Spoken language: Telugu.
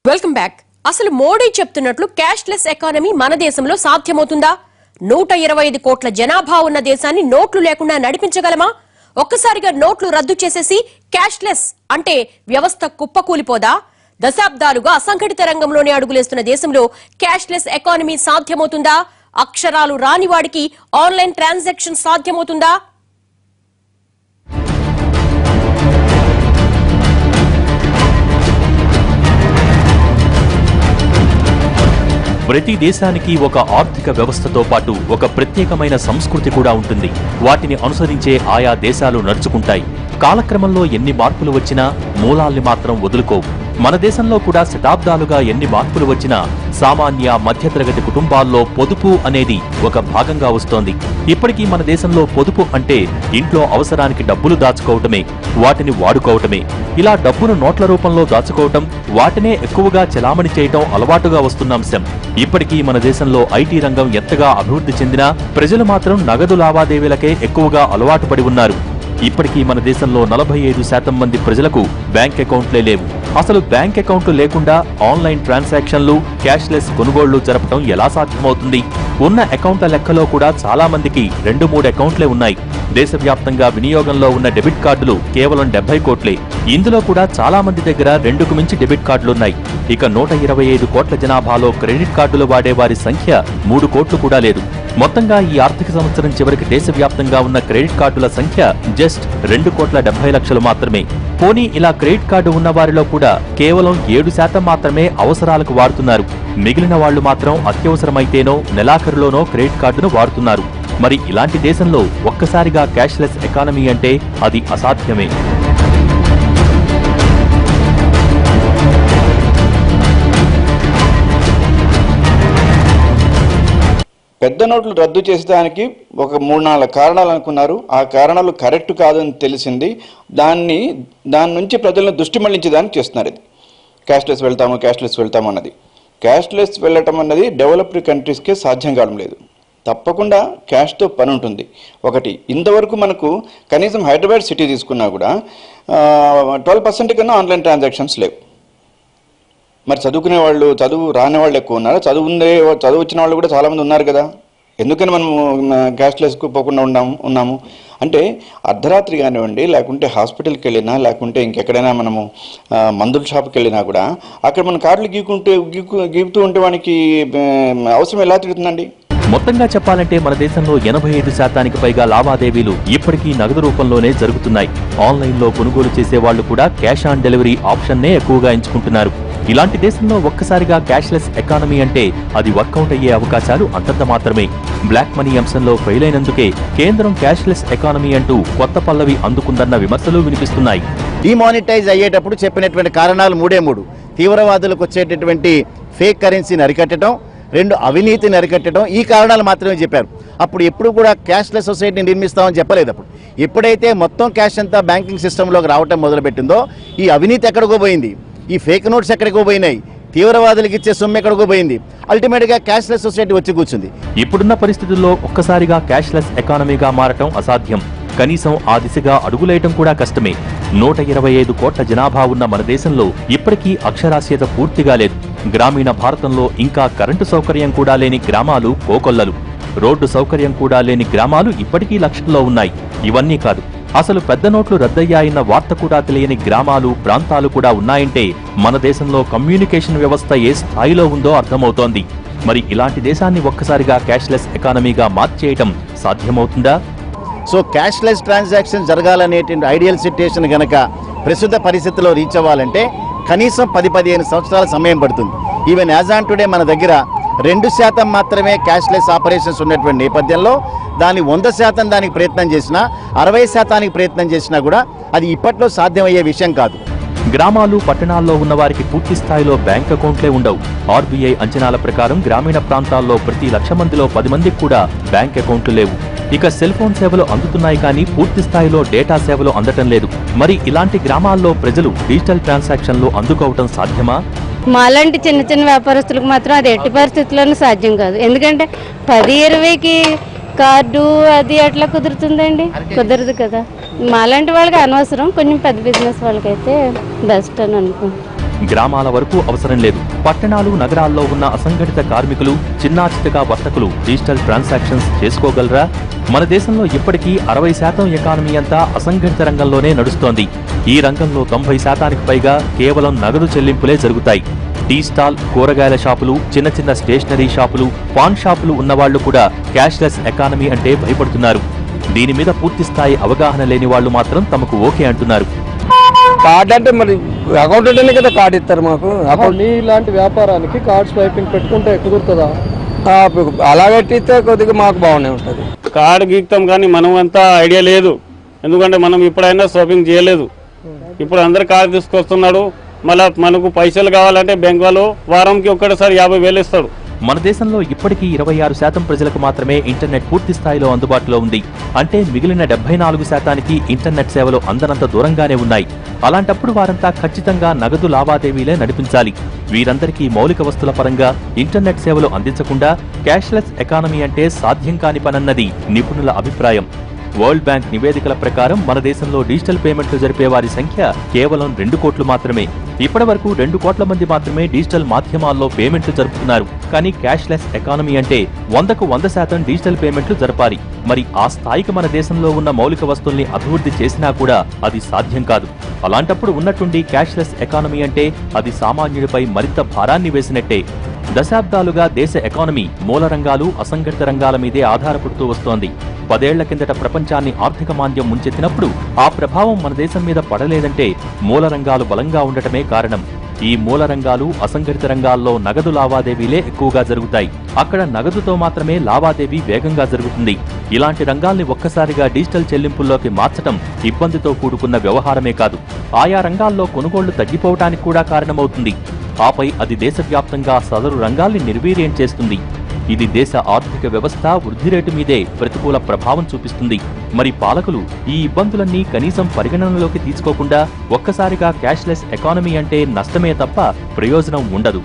Welcome back. అసలు మోడీ చెప్తున్నట్లు క్యాష్లెస్ ఎకానమీ మన దేశంలో సాధ్యమవుతుందా? 125 కోట్ల జనాభా ఉన్న దేశాన్ని నోట్లు లేకుండా నడిపించగలమా? ఒక్కసారిగా నోట్లు రద్దు చేసేసి క్యాష్లెస్ అంటే వ్యవస్థ కుప్పకూలిపోదా? దశాబ్దాలుగా అసంఘటిత రంగంలోనే అడుగులేస్తున్న దేశంలో క్యాష్లెస్ ఎకానమీ సాధ్యమవుతుందా? అక్షరాలు రాని వాడికి ఆన్లైన్ ట్రాన్సాక్షన్ సాధ్యమవుతుందా? ప్రతి దేశానికి ఒక ఆర్థిక వ్యవస్థతో పాటు ఒక ప్రత్యేకమైన సంస్కృతి కూడా ఉంటుంది. వాటిని అనుసరించే ఆయా దేశాలు నడుచుకుంటాయి. కాలక్రమంలో ఎన్ని మార్పులు వచ్చినా మూలాల్ని మాత్రం వదులుకోవు. మన దేశంలో కూడా శతాబ్దాలుగా ఎన్ని మార్పులు వచ్చినా సామాన్య మధ్యతరగతి కుటుంబాల్లో పొదుపు అనేది ఒక భాగంగా వస్తోంది. ఇప్పటికీ మన దేశంలో పొదుపు అంటే ఇంట్లో అవసరానికి డబ్బులు దాచుకోవటమే, వాటిని వాడుకోవటమే. ఇలా డబ్బును నోట్ల రూపంలో దాచుకోవటం, వాటినే ఎక్కువగా చెలామణి చేయటం అలవాటుగా వస్తున్న అంశం. ఇప్పటికీ మన దేశంలో ఐటీ రంగం ఎంతగా అభివృద్ధి చెందినా ప్రజలు మాత్రం నగదు లావాదేవీలకే ఎక్కువగా అలవాటు పడి ఉన్నారు. ఇప్పటికీ మన దేశంలో 45% మంది ప్రజలకు బ్యాంక్ అకౌంట్లే లేవు. అసలు బ్యాంక్ అకౌంట్లు లేకుండా ఆన్లైన్ ట్రాన్సాక్షన్లు, క్యాష్లెస్ కొనుగోళ్లు జరపడం ఎలా సాధ్యమవుతుంది? ఉన్న అకౌంట్ల లెక్కలో కూడా చాలా మందికి 2-3 అకౌంట్లే ఉన్నాయి. దేశవ్యాప్తంగా వినియోగంలో ఉన్న డెబిట్ కార్డులు కేవలం 70 కోట్లే. ఇందులో కూడా చాలా మంది దగ్గర 2కు మించి డెబిట్ కార్డులున్నాయి. ఇక 125 కోట్ల జనాభాలో క్రెడిట్ కార్డులు వాడే వారి సంఖ్య 3 కోట్లు కూడా లేదు. మొత్తంగా ఈ ఆర్థిక సంవత్సరం చివరికి దేశవ్యాప్తంగా ఉన్న క్రెడిట్ కార్డుల సంఖ్య జస్ట్ 2,70,00,000 మాత్రమే. పోనీ ఇలా క్రెడిట్ కార్డు ఉన్న వారిలో కూడా కేవలం 7% మాత్రమే అవసరాలకు వాడుతున్నారు. మిగిలిన వాళ్లు మాత్రం అత్యవసరమైతేనో నెలాఖరులోనో క్రెడిట్ కార్డును వాడుతున్నారు. మరి ఇలాంటి దేశంలో ఒక్కసారిగా క్యాష్లెస్ ఎకానమీ అంటే అది అసాధ్యమే. పెద్ద నోట్లు రద్దు చేసేదానికి ఒక 3-4 కారణాలు అనుకున్నారు. ఆ కారణాలు కరెక్ట్ కాదని తెలిసింది. దాని నుంచి ప్రజలను దృష్టి మళ్లించేదానికి చేస్తున్నారు. ఇది క్యాష్లెస్ వెళ్తాము అన్నది. క్యాష్లెస్ వెళ్ళటం అన్నది డెవలప్డ్ కంట్రీస్కే సాధ్యం కావడం లేదు. తప్పకుండా క్యాష్తో పని ఉంటుంది. ఒకటి, ఇంతవరకు మనకు కనీసం హైదరాబాద్ సిటీ తీసుకున్నా కూడా 12% కన్నా ఆన్లైన్ ట్రాన్సాక్షన్స్ లేవు. మరి చదువుకునే వాళ్ళు, చదువు రాని వాళ్ళు ఎక్కువ ఉన్నారు. చదువు వచ్చిన వాళ్ళు కూడా చాలామంది ఉన్నారు కదా. ఎందుకని మనము క్యాష్లెస్కు పోకుండా ఉన్నాము అంటే అర్ధరాత్రి కానివ్వండి, లేకుంటే హాస్పిటల్కి వెళ్ళినా, లేకుంటే ఇంకెక్కడైనా మనము మందుల షాప్కి వెళ్ళినా కూడా అక్కడ మన కార్డులు గీపుతూ ఉంటే వానికి అవసరం ఎలా తిరుగుతుందండి? మొత్తంగా చెప్పాలంటే మన దేశంలో 85% పైగా లావాదేవీలు ఇప్పటికీ నగదు రూపంలోనే జరుగుతున్నాయి. ఆన్లైన్లో కొనుగోలు చేసే వాళ్లు కూడా క్యాష్ ఆన్ డెలివరీ ఆప్షన్నే ఎక్కువగా ఎంచుకుంటున్నారు. ఇలాంటి దేశంలో ఒక్కసారిగా క్యాష్లెస్ ఎకానమీ అంటే అది వర్కౌట్ అయ్యే అవకాశాలు అంతంత మాత్రమే. బ్లాక్ మనీ అంశంలో ఫెయిల్ అయినందుకే కేంద్రం క్యాష్లెస్ ఎకానమీ అంటూ కొత్త పల్లవి అందుకుందన్న విమర్శలు వినిపిస్తున్నాయి. డిమానిటైజ్ అయ్యేటప్పుడు చెప్పినటువంటి కారణాలు 3 తీవ్రవాదులకు వచ్చేటటువంటి ఫేక్ కరెన్సీని అరికట్టడం, 2 అవినీతిని అరికట్టడం, ఈ కారణాలు మాత్రమే చెప్పారు. అప్పుడు ఎప్పుడు కూడా క్యాష్లెస్ సొసైటీని నిర్మిస్తామని చెప్పలేదు. అప్పుడు ఎప్పుడైతే మొత్తం క్యాష్ అంతా బ్యాంకింగ్ సిస్టంలోకి రావటం మొదలుపెట్టిందో ఈ అవినీతి ఎక్కడికో పోయింది, ఈ ఫేక్ నోట్స్ ఎక్కడికో పోయినాయి, తీవ్రవాదులకు ఇచ్చే సొమ్ము ఎక్కడికో పోయింది. అల్టిమేట్గా క్యాష్లెస్ సొసైటీ వచ్చి కూర్చుంది. ఇప్పుడున్న పరిస్థితుల్లో ఒక్కసారిగా క్యాష్లెస్ ఎకానమీగా మారటం అసాధ్యం. కనీసం ఆ దిశగా అడుగులేయటం కూడా కష్టమే. 125 కోట్ల జనాభా ఉన్న మన దేశంలో ఇప్పటికీ అక్షరాస్యత పూర్తిగా లేదు. గ్రామీణ భారతంలో ఇంకా కరెంటు సౌకర్యం కూడా లేని గ్రామాలు కోకొల్లలు, రోడ్డు సౌకర్యం కూడా లేని గ్రామాలు ఇప్పటికీ లక్షల్లో ఉన్నాయి. ఇవన్నీ కాదు, అసలు పెద్ద నోట్లు రద్దయ్యాయన్న వార్త కూడా తెలియని గ్రామాలు, ప్రాంతాలు కూడా ఉన్నాయంటే మన దేశంలో కమ్యూనికేషన్ వ్యవస్థ ఏ స్థాయిలో ఉందో అర్థమవుతోంది. మరి ఇలాంటి దేశాన్ని ఒక్కసారిగా క్యాష్లెస్ ఎకానమీగా మార్చేయటం సాధ్యమవుతుందా? సో క్యాష్లెస్ ట్రాన్సాక్షన్ జరగాలనేటువంటి ఐడియల్ సిట్యుయేషన్ కనుక ప్రస్తుత పరిస్థితిలో రీచ్ అవ్వాలంటే కనీసం 10-15 సంవత్సరాల సమయం పడుతుంది. ఈవెన్ యాజ్ ఆన్ టుడే మన దగ్గర 2% మాత్రమే క్యాష్లెస్ ఆపరేషన్స్ ఉన్నటువంటి నేపథ్యంలో దాన్ని 100% దానికి ప్రయత్నం చేసినా, 60% ప్రయత్నం చేసినా కూడా అది ఇప్పట్లో సాధ్యమయ్యే విషయం కాదు. గ్రామాలు, పట్టణాల్లో ఉన్న వారికి పూర్తి స్థాయిలో బ్యాంక్ అకౌంట్లే ఉండవు. ఆర్బీఐ అంచనాల ప్రకారం గ్రామీణ ప్రాంతాల్లో ప్రతి 1,00,000 మందిలో 10 మందికి కూడా బ్యాంక్ అకౌంట్లు లేవు. ఇక సెల్ ఫోన్ సేవలు అందుతున్నాయి కానీ పూర్తి స్థాయిలో డేటా సేవలు అందటం లేదు. మరి ఇలాంటి గ్రామాల్లో ప్రజలు డిజిటల్ ట్రాన్సాక్షన్లు అందుకోవటం సాధ్యమా? మాలాంటి చిన్న వ్యాపారస్తులకు మాత్రం అది ఎట్టి పరిస్థితుల్లోనూ సాధ్యం కాదు. ఎందుకంటే 10-20కి కార్డు అది ఎట్లా కుదురుతుందండి? కుదరదు కదా. మాలాంటి వాళ్ళకి అనవసరం, కొంచెం పెద్ద బిజినెస్ వాళ్ళకైతే బెస్ట్ అని అనుకుంటున్నాను. గ్రామాల వరకు అవసరం లేదు. పట్టణాలు, నగరాల్లో ఉన్న అసంఘటిత కార్మికులు, చిన్నా చితక వర్తకులు డిజిటల్ ట్రాన్సాక్షన్స్ చేసుకోగలరా? మన దేశంలో ఇప్పటికీ 60% ఎకానమీ అంతా అసంఘటిత రంగంలోనే నడుస్తోంది. ఈ రంగంలో 90% పైగా కేవలం నగదు చెల్లింపులే జరుగుతాయి. టీ స్టాల్, కూరగాయల షాపులు, చిన్న చిన్న స్టేషనరీ షాపులు, పాన్ షాపులు ఉన్నవాళ్లు కూడా క్యాష్లెస్ ఎకానమీ అంటే భయపడుతున్నారు. దీని మీద పూర్తి స్థాయి అవగాహన లేని వాళ్లు మాత్రం తమకు ఓకే అంటున్నారు. కార్డు అంటే మరి అకౌంట్ ఉంటేనే కదా కార్డు ఇస్తారు మాకు. అకౌంట్ ఇలాంటి వ్యాపారానికి కార్డ్ స్వైపింగ్ పెట్టుకుంటే కుదురుతుందా? అలా పెట్టిస్తే కొద్దిగా మాకు బాగానే ఉంటుంది. కార్డు గీక్తాం కానీ మనం అంతా ఐడియా లేదు. ఎందుకంటే మనం ఇప్పుడైనా షాపింగ్ చేయలేదు. ఇప్పుడు అందరు కార్డు తీసుకొస్తున్నాడు. మళ్ళా మనకు పైసలు కావాలంటే బ్యాంక్ వాళ్ళు వారంకి ఒక్కసారి 50,000 ఇస్తాడు. మన దేశంలో ఇప్పటికీ 26% ప్రజలకు మాత్రమే ఇంటర్నెట్ పూర్తి స్థాయిలో అందుబాటులో ఉంది. అంటే మిగిలిన 74%కి ఇంటర్నెట్ సేవలు అందనంత దూరంగానే ఉన్నాయి. అలాంటప్పుడు వారంతా ఖచ్చితంగా నగదు లావాదేవీలే నడిపించాలి. వీరందరికీ మౌలిక వస్తుల పరంగా ఇంటర్నెట్ సేవలు అందించకుండా క్యాష్లెస్ ఎకానమీ అంటే సాధ్యం కాని పనన్నది నిపుణుల అభిప్రాయం. వరల్డ్ బ్యాంక్ నివేదికల ప్రకారం మన దేశంలో డిజిటల్ పేమెంట్లు జరిపే వారి సంఖ్య కేవలం 2 కోట్లు మాత్రమే. ఇప్పటి వరకు 2 కోట్ల మంది మాత్రమే డిజిటల్ మాధ్యమాల్లో పేమెంట్లు జరుపుతున్నారు. కానీ క్యాష్లెస్ ఎకానమీ అంటే 100కు 100% డిజిటల్ పేమెంట్లు జరపాలి. మరి ఆ స్థాయికి మన దేశంలో ఉన్న మౌలిక వస్తుల్ని అభివృద్ధి చేసినా కూడా అది సాధ్యం కాదు. అలాంటప్పుడు ఉన్నట్టుండి క్యాష్లెస్ ఎకానమీ అంటే అది సామాన్యుడిపై మరింత భారాన్ని వేసినట్టే. దశాబ్దాలుగా దేశ ఎకానమీ మూల రంగాలు, అసంఘటిత రంగాల మీదే ఆధారపడుతూ వస్తోంది. 10 ఏళ్ల కిందట ప్రపంచాన్ని ఆర్థిక మాంద్యం ముంచెత్తినప్పుడు ఆ ప్రభావం మన దేశం మీద పడలేదంటే మూల రంగాలు బలంగా ఉండటమే కారణం. ఈ మూల రంగాలు, అసంఘటిత రంగాల్లో నగదు లావాదేవీలే ఎక్కువగా జరుగుతాయి. అక్కడ నగదుతో మాత్రమే లావాదేవీ వేగంగా జరుగుతుంది. ఇలాంటి రంగాల్ని ఒక్కసారిగా డిజిటల్ చెల్లింపుల్లోకి మార్చడం ఇబ్బందితో కూడుకున్న వ్యవహారమే కాదు, ఆయా రంగాల్లో కొనుగోళ్లు తగ్గిపోవటానికి కూడా కారణమవుతుంది. ఆపై అది దేశవ్యాప్తంగా సదరు రంగాల్ని నిర్వీర్యం చేస్తుంది. ఇది దేశ ఆర్థిక వ్యవస్థ వృద్ధి రేటు మీదే ప్రతికూల ప్రభావం చూపిస్తుంది. మరి పాలకులు ఈ ఇబ్బందులన్నీ కనీసం పరిగణనలోకి తీసుకోకుండా ఒక్కసారిగా క్యాష్లెస్ ఎకానమీ అంటే నష్టమే తప్ప ప్రయోజనం ఉండదు.